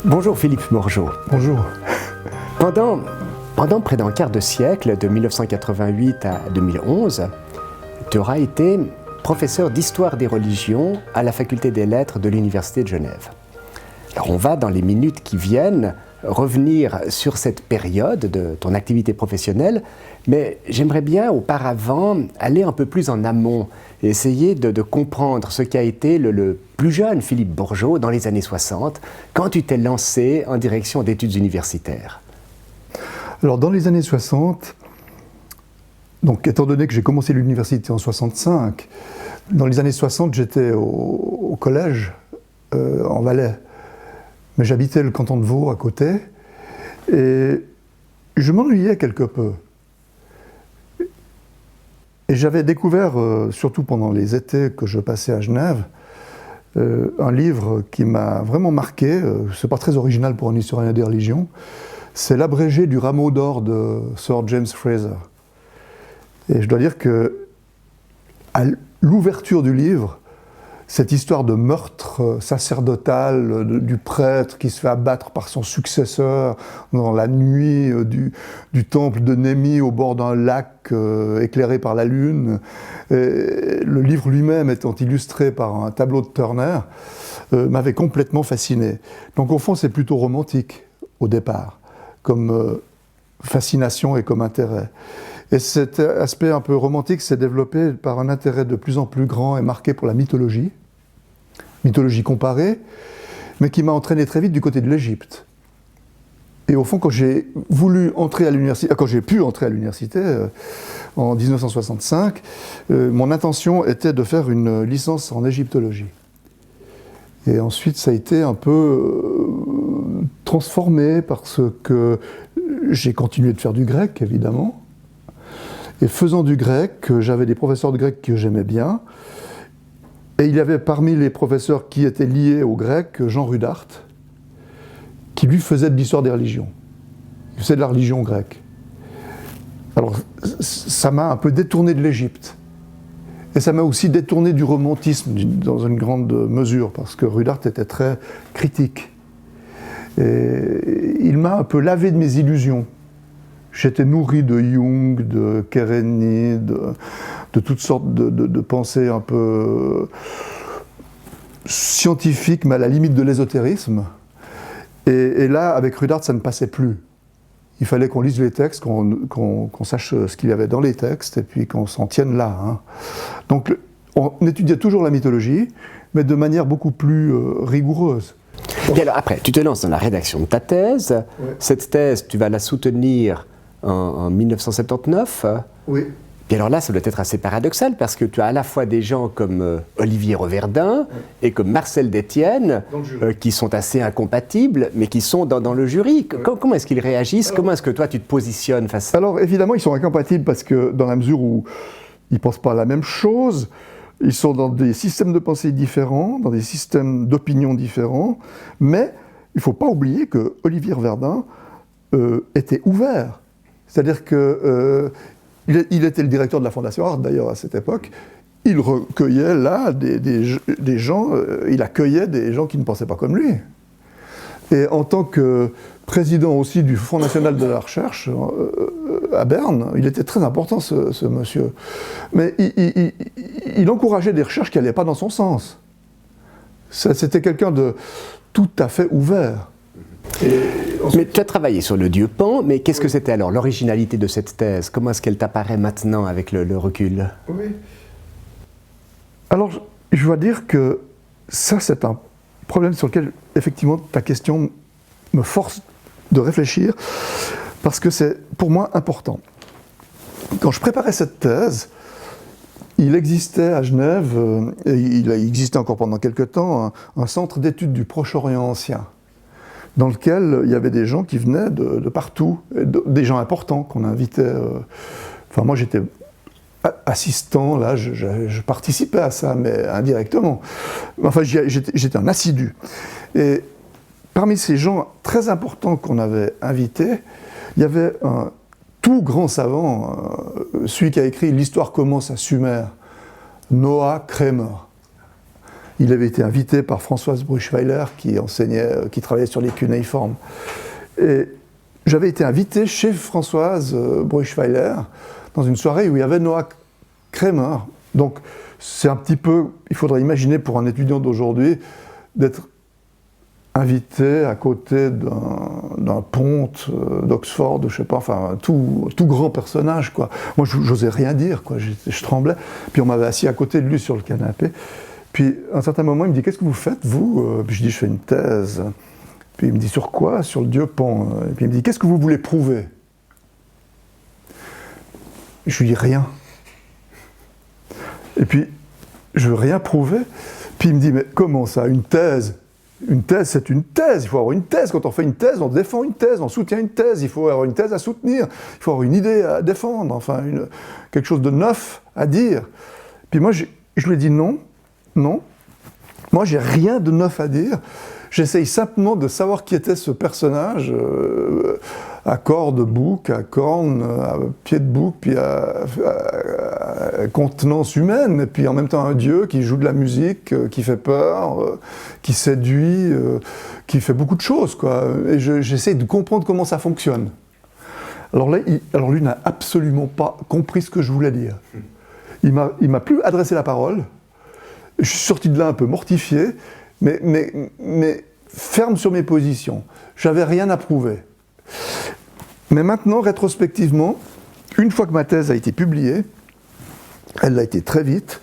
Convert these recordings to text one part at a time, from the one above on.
Bonjour Philippe Morgeau. Bonjour. Pendant près d'un quart de siècle, de 1988 à 2011, tu auras été professeur d'histoire des religions à la faculté des lettres de l'Université de Genève. Alors on va, dans les minutes qui viennent, revenir sur cette période de ton activité professionnelle, mais j'aimerais bien auparavant aller un peu plus en amont et essayer de comprendre ce qu'a été le plus jeune Philippe Morgeau dans les années 60, quand tu t'es lancé en direction d'études universitaires. Alors dans les années 60, donc étant donné que j'ai commencé l'université en 65, dans les années 60 j'étais au collège en Valais. Mais j'habitais le canton de Vaud à côté, et je m'ennuyais quelque peu. Et j'avais découvert, surtout pendant les étés que je passais à Genève, un livre qui m'a vraiment marqué, c'est pas très original pour un historien des religions, c'est l'abrégé du Rameau d'or de Sir James Fraser. Et je dois dire que, à l'ouverture du livre, cette histoire de meurtre sacerdotal du prêtre qui se fait abattre par son successeur dans la nuit du temple de Némi au bord d'un lac éclairé par la lune, et le livre lui-même étant illustré par un tableau de Turner, m'avait complètement fasciné. Donc au fond c'est plutôt romantique au départ, comme fascination et comme intérêt. Et cet aspect un peu romantique s'est développé par un intérêt de plus en plus grand et marqué pour la mythologie comparée, mais qui m'a entraîné très vite du côté de l'Égypte. Et au fond, quand j'ai pu entrer à l'université en 1965, mon intention était de faire une licence en égyptologie. Et ensuite, ça a été un peu transformé parce que j'ai continué de faire du grec, évidemment. Et faisant du grec, j'avais des professeurs de grec que j'aimais bien. Et il y avait parmi les professeurs qui étaient liés au grec, Jean Rudart, qui lui faisait de l'histoire des religions. Il faisait de la religion grecque. Alors ça m'a un peu détourné de l'Égypte. Et ça m'a aussi détourné du romantisme dans une grande mesure, parce que Rudart était très critique. Et il m'a un peu lavé de mes illusions. J'étais nourri de Jung, de Kérény, de toutes sortes de pensées un peu scientifiques, mais à la limite de l'ésotérisme. Et là, avec Rudart, ça ne passait plus. Il fallait qu'on lise les textes, qu'on sache ce qu'il y avait dans les textes, et puis qu'on s'en tienne là. Hein. Donc, on étudiait toujours la mythologie, mais de manière beaucoup plus rigoureuse. Et alors après, tu te lances dans la rédaction de ta thèse. Ouais. Cette thèse, tu vas la soutenir en 1979. Oui. Et alors là, ça doit être assez paradoxal parce que tu as à la fois des gens comme Olivier Reverdin et comme Marcel Détienne qui sont assez incompatibles, mais qui sont dans le jury. Oui. Comment est-ce qu'ils réagissent? Comment est-ce que toi tu te positionnes face à... Alors évidemment, ils sont incompatibles parce que dans la mesure où ils ne pensent pas la même chose, ils sont dans des systèmes de pensée différents, dans des systèmes d'opinion différents, mais il ne faut pas oublier que Olivier Reverdin était ouvert. C'est-à-dire que il était le directeur de la Fondation Art, d'ailleurs, à cette époque. Il recueillait là des gens, il accueillait des gens qui ne pensaient pas comme lui. Et en tant que président aussi du Fonds national de la recherche à Berne, il était très important ce monsieur. Mais il encourageait des recherches qui n'allaient pas dans son sens. C'était quelqu'un de tout à fait ouvert. Mais tu as travaillé sur le dieu Pan, mais qu'est-ce que c'était alors l'originalité de cette thèse? Comment est-ce qu'elle t'apparaît maintenant avec le recul? Oui. Alors, je dois dire que ça, c'est un problème sur lequel, effectivement, ta question me force de réfléchir, parce que c'est, pour moi, important. Quand je préparais cette thèse, il existait à Genève, et il existait encore pendant quelques temps, un centre d'études du Proche-Orient ancien, dans lequel il y avait des gens qui venaient de partout, des gens importants qu'on invitait. Enfin, moi, j'étais assistant, là, je participais à ça, mais indirectement. Enfin, j'étais un assidu. Et parmi ces gens très importants qu'on avait invités, il y avait un tout grand savant, celui qui a écrit « L'histoire commence à Sumer », Noah Kramer. Il avait été invité par Françoise Bruchweiler qui enseignait, qui travaillait sur les cunéiformes. Et j'avais été invité chez Françoise Bruchweiler dans une soirée où il y avait Noah Kremer. Donc c'est un petit peu, il faudrait imaginer pour un étudiant d'aujourd'hui d'être invité à côté d'un ponte d'Oxford, je sais pas, enfin tout grand personnage quoi. Moi j'osais rien dire quoi, je tremblais. Puis on m'avait assis à côté de lui sur le canapé. Puis à un certain moment il me dit qu'est-ce que vous faites vous? Puis je dis je fais une thèse. Puis il me dit sur quoi? Sur le dieu Pan. Et puis il me dit qu'est-ce que vous voulez prouver? Je lui dis rien. Et puis je veux rien prouver. Puis il me dit mais comment ça, une thèse? Une thèse, c'est une thèse. Il faut avoir une thèse. Quand on fait une thèse, on défend une thèse, on soutient une thèse. Il faut avoir une thèse à soutenir. Il faut avoir une idée à défendre. Enfin, quelque chose de neuf à dire. Puis moi, je lui ai dit non. Moi, j'ai rien de neuf à dire. J'essaye simplement de savoir qui était ce personnage à corps de bouc, à cornes, à pied de bouc, puis à contenance humaine, et puis en même temps un dieu qui joue de la musique, qui fait peur, qui séduit, qui fait beaucoup de choses, quoi. Et j'essaye de comprendre comment ça fonctionne. Alors là, lui n'a absolument pas compris ce que je voulais dire. Il m'a plus adressé la parole. Je suis sorti de là un peu mortifié, mais ferme sur mes positions. J'avais rien à prouver. Mais maintenant, rétrospectivement, une fois que ma thèse a été publiée, elle l'a été très vite,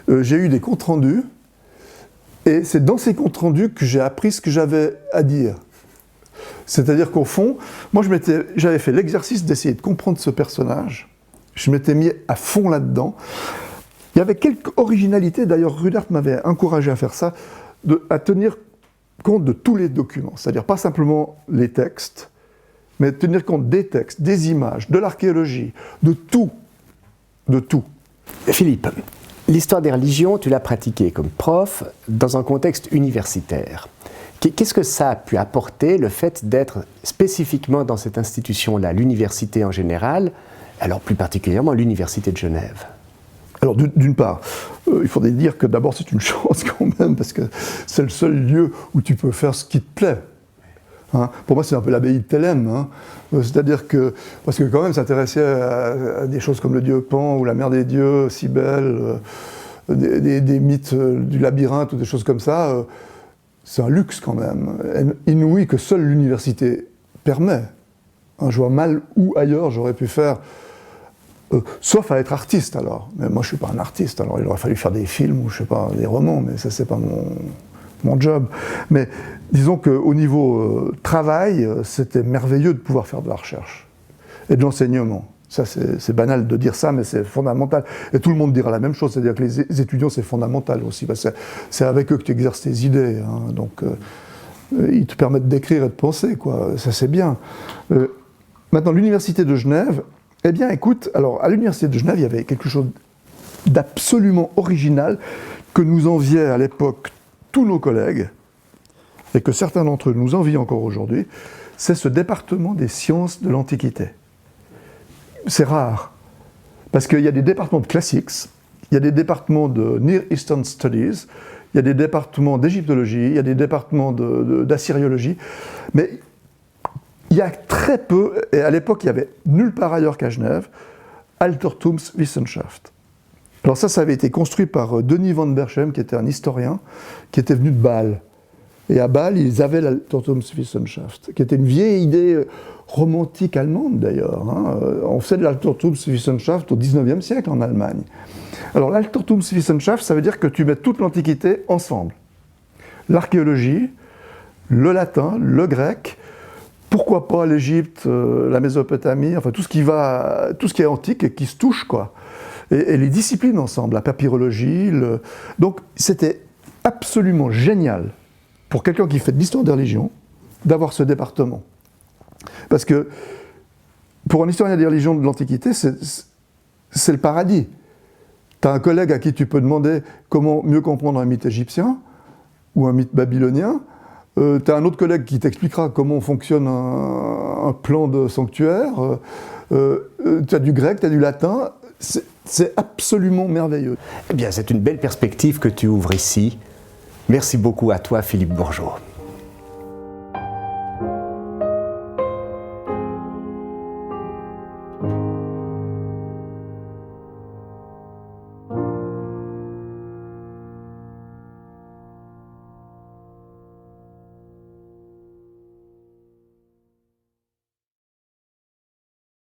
j'ai eu des comptes rendus, et c'est dans ces comptes rendus que j'ai appris ce que j'avais à dire. C'est-à-dire qu'au fond, moi j'avais fait l'exercice d'essayer de comprendre ce personnage, je m'étais mis à fond là-dedans. Il y avait quelques originalités, d'ailleurs Rudart m'avait encouragé à faire ça, à tenir compte de tous les documents, c'est-à-dire pas simplement les textes, mais tenir compte des textes, des images, de l'archéologie, de tout. Philippe, l'histoire des religions, tu l'as pratiquée comme prof dans un contexte universitaire. Qu'est-ce que ça a pu apporter, le fait d'être spécifiquement dans cette institution-là, l'université en général, alors plus particulièrement l'université de Genève? Alors d'une part, il faudrait dire que d'abord c'est une chance quand même, parce que c'est le seul lieu où tu peux faire ce qui te plaît. Hein, pour moi c'est un peu l'abbaye de Thélème, hein. C'est-à-dire que, parce que quand même s'intéresser à des choses comme le dieu Pan ou la mère des dieux, Cybèle, des mythes du labyrinthe ou des choses comme ça, c'est un luxe quand même, inouï que seule l'université permet. Hein, je vois mal où ailleurs j'aurais pu faire. Sauf à être artiste alors, mais moi je suis pas un artiste, alors il aurait fallu faire des films ou je sais pas, des romans, mais ça c'est pas mon job. Mais disons qu'au niveau travail, c'était merveilleux de pouvoir faire de la recherche et de l'enseignement. Ça c'est banal de dire ça, mais c'est fondamental. Et tout le monde dira la même chose, c'est-à-dire que les étudiants c'est fondamental aussi, parce que c'est avec eux que tu exerces tes idées, hein, donc ils te permettent d'écrire et de penser, quoi. Ça c'est bien. Maintenant l'université de Genève. Eh bien, écoute, alors à l'université de Genève, il y avait quelque chose d'absolument original que nous enviaient à l'époque tous nos collègues, et que certains d'entre eux nous envient encore aujourd'hui, c'est ce département des sciences de l'Antiquité. C'est rare, parce qu'il y a des départements de classics, il y a des départements de Near Eastern Studies, il y a des départements d'égyptologie, il y a des départements d'assyriologie, mais il y a très peu, et à l'époque il n'y avait nulle part ailleurs qu'à Genève, Altertumswissenschaft. Alors ça avait été construit par Denis van Berchem, qui était un historien, qui était venu de Bâle. Et à Bâle, ils avaient l'Altertumswissenschaft, qui était une vieille idée romantique allemande d'ailleurs. Hein. On faisait de l'Altertumswissenschaft au XIXe siècle en Allemagne. Alors l'Altertumswissenschaft, ça veut dire que tu mets toute l'Antiquité ensemble. L'archéologie, le latin, le grec, pourquoi pas l'Égypte, la Mésopotamie, enfin tout ce qui est antique et qui se touche, quoi. Et les disciplines ensemble, la papyrologie. Donc c'était absolument génial pour quelqu'un qui fait de l'histoire des religions d'avoir ce département. Parce que pour un historien des religions de l'Antiquité, c'est le paradis. Tu as un collègue à qui tu peux demander comment mieux comprendre un mythe égyptien ou un mythe babylonien. Tu as un autre collègue qui t'expliquera comment fonctionne un plan de sanctuaire. Tu as du grec, tu as du latin. C'est absolument merveilleux. Eh bien, c'est une belle perspective que tu ouvres ici, Merci beaucoup à toi, Philippe Bourgeot.